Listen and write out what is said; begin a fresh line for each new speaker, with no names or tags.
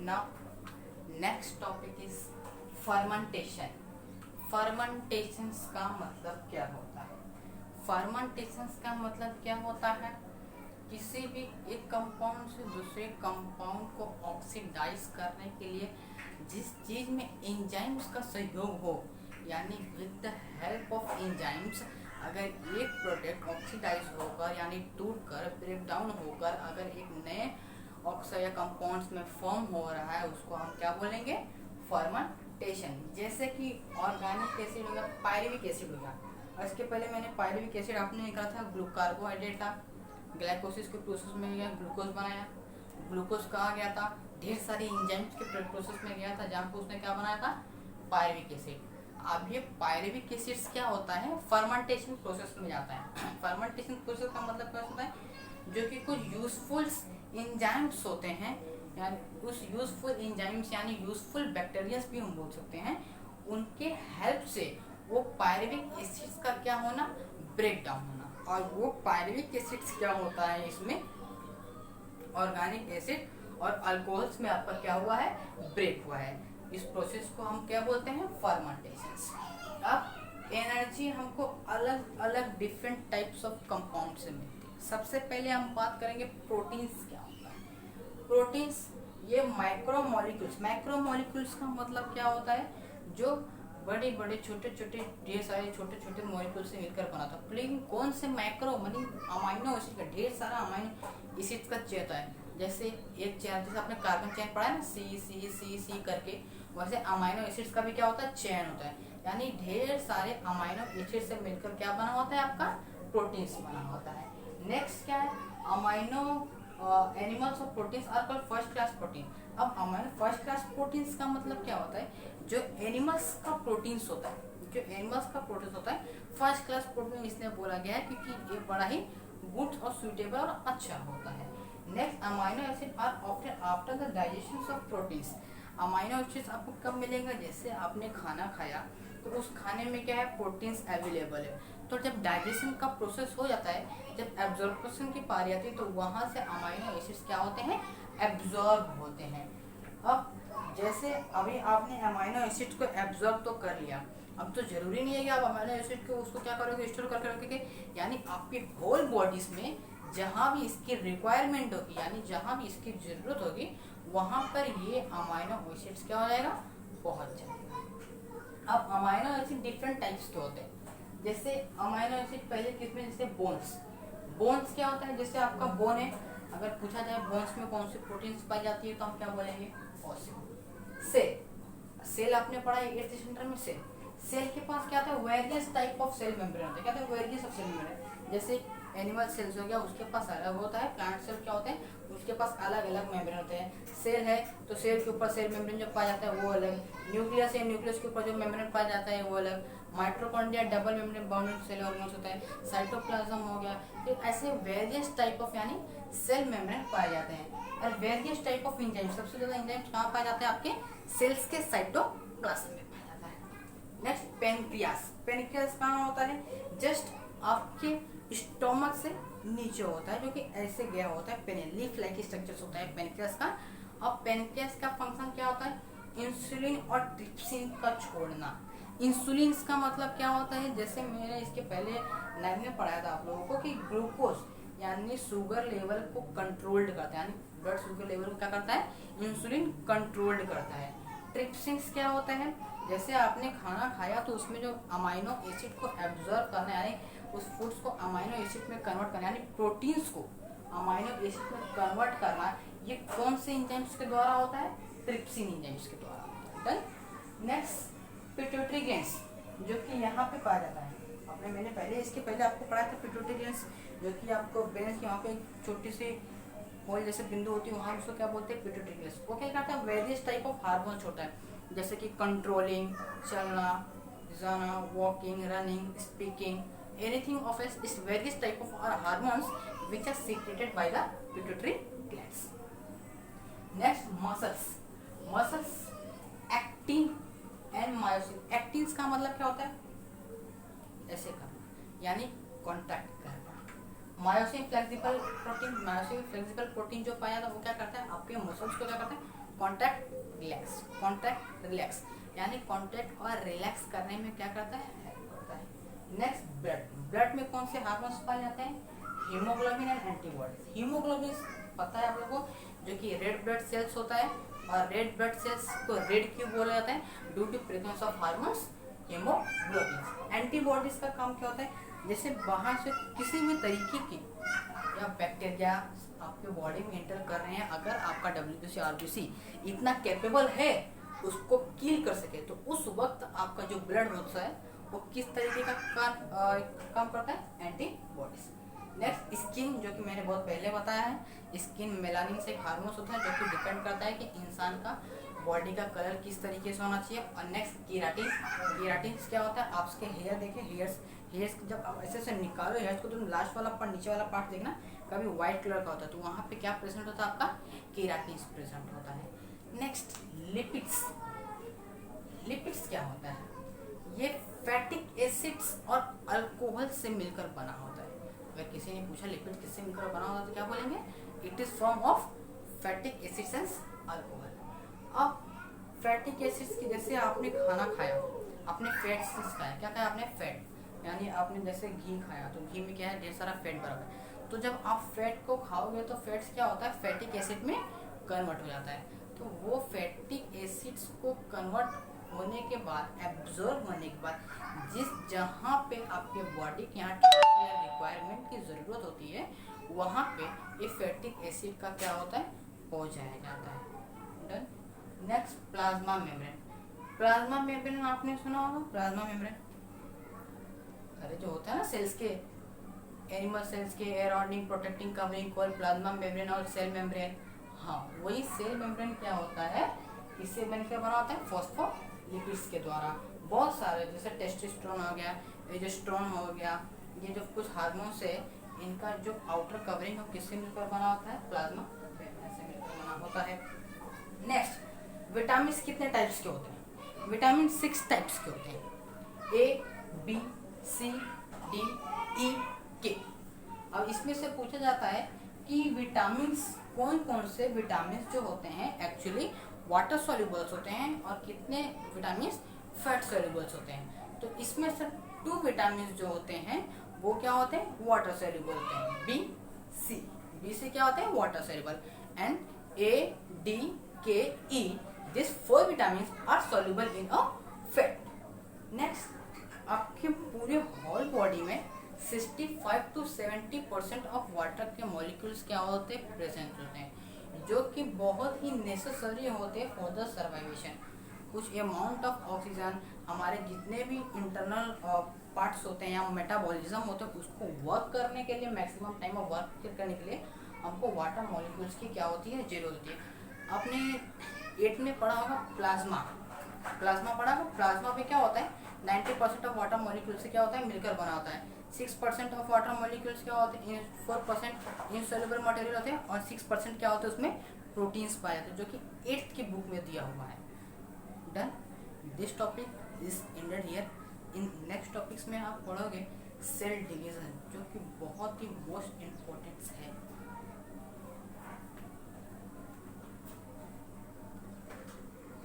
Now, next topic is fermentation. फर्मेंटेशंस का मतलब क्या होता है? फर्मेंटेशंस का मतलब क्या होता है? किसी भी एक कंपाउंड से दूसरे कंपाउंड को ऑक्सीडाइज करने के लिए जिस चीज़ में एंजाइम्स का सहयोग हो, यानी with the help of enzymes अगर एक प्रोडक्ट ऑक्सीडाइज होकर यानी टूट कर ब्रेक डाउन होकर अगर एक नए ऑक्साइड कंपाउंड्स में फॉर्म हो रहा है, उसको हम क्या बोलेंगे? फर्मेंटेशन। जैसे कि ऑर्गेनिक एसिड हो गया, पायरुविक एसिड हो गया। और इसके पहले मैंने पायरुविक एसिड आपने निकाला था, कार्बोहाइड्रेट था, ग्लाइकोसिस के प्रोसेस में गया, ग्लूकोज बनाया, ग्लूकोज कहा गया था, ढेर सारी एंजाइम्स के प्रोसेस में गया था, जहाँ पे उसने क्या बनाया था? Pyruvic acid. अब ये पायरुविक एसिड्स क्या होता है? फर्मेंटेशन प्रोसेस में जाता है। फर्मेंटेशन प्रोसेस का मतलब क्या होता है? जो कि कुछ यूजफुल एंजाइम्स होते हैं, यानी उस यूजफुल एंजाइम्स यानी यूजफुल बैक्टीरियाज भी हम बोल सकते हैं, उनके हेल्प से वो पायरुविक एसिड्स का क्या होना? ब्रेक डाउन होना। और वो पायरुविक एसिड्स क्या होता है? इसमें ऑर्गेनिक एसिड और अल्कोहल्स में आपका क्या हुआ है? ब्रेक हुआ है। इस प्रोसेस को हम क्या बोलते हैं? फर्मेंटेशन। अब एनर्जी हमको अलग अलग डिफरेंट टाइप्स ऑफ कंपाउंड से मिलती है। सबसे पहले हम बात करेंगे प्रोटीन्स क्या होता है। प्रोटीन्स ये माइक्रोमोलिक्यूल्स का मतलब क्या होता है? जो बड़े बड़े छोटे छोटे ढेर सारे छोटे छोटे मॉलिक्यूल से मिलकर बना था। लेकिन कौन से माइक्रो मानी अमाइनो एसिड का ढेर सारा अमाइनो एसिड का चेन होता है। जैसे एक चेन, जैसे आपने कार्बन चेन पढ़ा है ना, सी सी सी सी करके, वैसे अमाइनो एसिड्स का भी क्या होता है? चेन होता है। यानी ढेर सारे अमाइनो एसिड से मिलकर क्या बना होता है? आपका प्रोटीन्स बना होता है। नेक्स्ट क्या है? अमाइनो एनिमल्स और proteins are called first class protein. अब अमाइनो फर्स्ट क्लास प्रोटीन्स का मतलब क्या होता है? जो एनिमल्स का प्रोटीन्स होता है, जो एनिमल्स का प्रोटीन्स होता है, फर्स्ट क्लास प्रोटीन इसलिए बोला गया है क्योंकि ये बड़ा ही गुड और सुइटेबल और अच्छा होता है। Next, amino acid are often after the digestion of proteins. Amino acids आपको कब मिलेंगे? जैसे आपने खाना खाया तो उस खाने में क्या है? प्रोटीन्स अवेलेबल है। तो जब डाइजेशन का प्रोसेस हो जाता है, जब एब्जॉर्प्शन की पारी आती है, तो वहाँ से अमाइनो एसिड्स क्या होते हैं? एब्जॉर्ब होते हैं। अब जैसे अभी आपने अमाइनो एसिड को एब्जॉर्ब तो कर लिया, अब तो जरूरी नहीं है कि आप अमाइनो एसिड को उसको क्या करोगे? स्टोर करके रखोगे। यानी आपकी होल बॉडीज में जहाँ भी इसकी रिक्वायरमेंट होगी, यानी जहाँ भी इसकी जरूरत होगी, वहाँ पर ये अमाइनो एसिड्स क्या हो जाएगा? पहुँच जाएगा। अब अमाइनो एसिड डिफरेंट टाइप्स के होते हैं। जैसे अमाइनो एसिड पहले किसमें? जैसे बोन्स। बोन्स क्या होता है? जैसे आपका बोन है, अगर पूछा जाए बोन्स में कौन सी प्रोटीन्स पाई जाती है, तो हम क्या बोलेंगे? सेल। सेल आपने पढ़ा है 8th स्टैंडर्ड में। सेल, सेल के पास क्या था? Various type of cell membrane होता है। क्या था? Various of cell membrane. जैसे एनिमल सेल्स हो गया, उसके पास अलग होता है। प्लांट सेल क्या होते हैं? उसके पास अलग अलग मेम्ब्रेन होते हैं। सेल है तो सेल के ऊपर सेल मेम्ब्रेन जो पाया जाता है वो अलग। न्यूक्लियस है, न्यूक्लियस के ऊपर जो मेम्ब्रेन पाया जाता है वो अलग। Mitochondria double membrane bounded cell organs होता है। साइटोप्लाज्म हो गया। तो ऐसे वेरियस टाइप ऑफ यानी सेल मेम्ब्रेन पाए जाते हैं। और वेरियस टाइप ऑफ एंजाइम, सबसे ज्यादा एंजाइम कहाँ पाए जाते हैं? आपके सेल्स के साइटोप्लाज्म में पाया जाता है। Next, pancreas. पेनक्रियास कहाँ होता है? जस्ट आपके स्टोमक से नीचे होता है, जो कि ऐसे गया होता है। पेन लीफ लाइक स्ट्रक्चर्स होता है पेनक्रियास का। अब पेनक्रियास का फंक्शन क्या होता है? इंसुलिन और ट्रिप्सिन का छोड़ना। इंसुलिन का मतलब क्या होता है? जैसे मैंने इसके पहले लाइन में पढ़ाया था आप लोगों को कि ग्लूकोज यानी शुगर लेवल को कंट्रोल्ड करता है, यानी ब्लड शुगर लेवल को क्या करता है? इंसुलिन कंट्रोल्ड करता है। ट्रिप्सिन्स क्या होता है? जैसे आपने खाना खाया तो उसमें जो अमाइनो एसिड को एब्जॉर्ब करना, यानी उस फूड्स को अमाइनो एसिड में कन्वर्ट करना, यानी प्रोटीन्स को अमाइनो एसिड में कन्वर्ट करना, ये कौन से एंजाइम्स के द्वारा होता है? ट्रिप्सिन एंजाइम्स के द्वारा होता है। नेक्स्ट, पिट्यूटरी ग्लैंड्स, जो कि यहाँ पे पाया जाता है। मैंने पहले इसके पहले आपको पढ़ाया था पिट्यूटरी ग्लैंड्स, जो कि आपको ब्रेन के वहाँ पे एक छोटी सी होल जैसे बिंदु होती है, वहाँ उसको क्या बोलते हैं? Pituitary glands. वो क्या करता है? वेरियस टाइप ऑफ हार्मोन्स होता है, जैसे कि कंट्रोलिंग, चलना, जाना, walking, running, speaking, anything of इस various type of hormones which are secreted by the pituitary glands. Next, muscles. Muscles, actin and myosin. Actin का मतलब क्या होता है? ऐसे करना, यानी कॉन्टैक्ट करना। मायोसिन फ्लेक्सिबल प्रोटीन जो पाया था वो क्या करता है, आपके मसल्स को क्या करता है, कॉन्ट्रैक्ट रिलैक्स, यानी कॉन्ट्रैक्ट और रिलैक्स करने में क्या करता है, हेल्प करता है। नेक्स्ट ब्लड में कौन से हार्मोन्स पाए जाते हैं, हीमोग्लोबिन एंड एंटीबॉडीज। हीमोग्लोबिन पता है आप लोगों को, जो कि रेड ब्लड सेल्स होता है, और रेड ब्लड सेल्स को रेड क्यों बोला जाता है, due to presence of hormones haemoglobin. Antibodies का काम क्या होता है, जैसे बाहर से किसी भी तरीके की या बैक्टीरिया आपके बॉडी में एंटर कर रहे हैं, अगर आपका WBC RBC इतना कैपेबल है उसको किल कर सके, तो उस वक्त आपका जो ब्लड होता है वो किस तरीके का काम करता है, एंटीबॉडीज। नेक्स्ट स्किन, जो कि मैंने बहुत पहले बताया है, स्किन मेलानिन से एक हार्मोन होता है जो कि डिपेंड करता है कि इंसान का बॉडी का कलर किस तरीके से होना चाहिए। और नेक्स्ट कीराटिन, कीराटिन क्या होता है, आपके हेयर देखें, हेयर्स जब आप ऐसे से निकालो हेयर्स को, तुम लास्ट वाला पार्ट, नीचे वाला पार्ट देखना, कभी व्हाइट कलर का होता है, तो वहाँ पे क्या प्रेजेंट होता है, आपका कीराटिन प्रेजेंट होता है। नेक्स्ट लिपिड्स क्या होता है, ये फैटिक एसिड्स और अल्कोहल से मिलकर बना होता है। अगर किसी ने पूछा लिपिड किससे मिलकर बना होता है तो क्या बोलेंगे, it is form of फैटिक acids and alcohol. अब फैटिक एसिड्स की, जैसे आपने खाना खाया, आपने फैट्स खाया, क्या खाया आपने, फैट, यानी आपने जैसे घी खाया, तो घी में क्या है, ढेर सारा फैट भरा है, तो जब आप फैट को खाओगे तो फैट्स क्या होता है, फैटिक एसिड में कन्वर्ट हो जाता है। तो वो फैटिक एसिड्स को कन्वर्ट होने के बाद, एब्जॉर्ब होने के बाद, जिस जहाँ पे आपके बॉडी के यहाँ रिक्वायरमेंट की ज़रूरत होती है, वहाँ पे ये फैटिक एसिड का क्या होता है, पहुँचाया जाता है। Done. Next plasma membrane. Plasma membrane आपने सुना होगा, प्लाज्मा मेम्ब्रेन, अरे जो होता है ना सेल्स के, एनिमल सेल्स के अराउंडिंग protecting covering called plasma membrane और सेल मेम्ब्रेन। हाँ, वही सेल मेम्ब्रेन क्या होता है, इससे बनकर बना होता है फॉस्फोलिपिड्स के द्वारा। बहुत सारे, जैसे टेस्टोस्टेरोन हो गया, एस्ट्रोजन हो गया, ये जो कुछ हार्मोन्स है, इनका जो आउटर कवरिंग है किससे मिलकर बना होता है, प्लाज्मा मेम्ब्रेन से मिलकर बना होता है। नेक्स्ट, विटामिन कितने टाइप्स के होते हैं, विटामिन 6 टाइप्स के होते हैं, A B C D E K। अब इसमें से पूछा जाता है कि विटामिन, कौन कौन से विटामिन जो होते हैं एक्चुअली वाटर सॉल्युबल्स होते हैं और कितने विटामिन फैट सॉल्युबल्स होते हैं। तो इसमें से 2 विटामिन जो होते हैं वो क्या होते हैं, वाटर सॉल्युबल होते हैं, बी सी क्या होते हैं, water soluble, and A D K E, this 4 vitamin are soluble in a fat. Next, आपके पूरे होल बॉडी में 65 to 70% ऑफ वाटर के मॉलिक्यूल्स क्या होते हैं, प्रेजेंट होते हैं, जो कि बहुत ही नेसेसरी होते हैं फॉर द सर्वाइवेशन। कुछ अमाउंट ऑफ ऑक्सीजन हमारे जितने भी इंटरनल पार्ट्स होते हैं या मेटाबॉलिज्म होते हैं, उसको वर्क करने के लिए, मैक्सिमम टाइम ऑफ वर्क करने के लिए हमको वाटर मॉलिक्यूल्स की क्या होती है, जरूरत होती है। आपने 8 में पढ़ा होगा प्लाज्मा पढ़ा होगा। प्लाज्मा में क्या होता है, 90% ऑफ वाटर मॉलिक्यूल से क्या होता है, मिलकर बना होता है। 6% ऑफ वाटर मॉलिक्यूल्स क्या होते हैं, 4% इनसॉल्युबल मटेरियल होते हैं, और 6% क्या होता है, उसमें प्रोटीन्स पाए जाते हैं, जो कि 8th की बुक में दिया हुआ है। Done, this topic is ended here. In next topics में आप पढ़ोगे सेल डिवीजन, जो कि बहुत ही मोस्ट इम्पोर्टेंट है।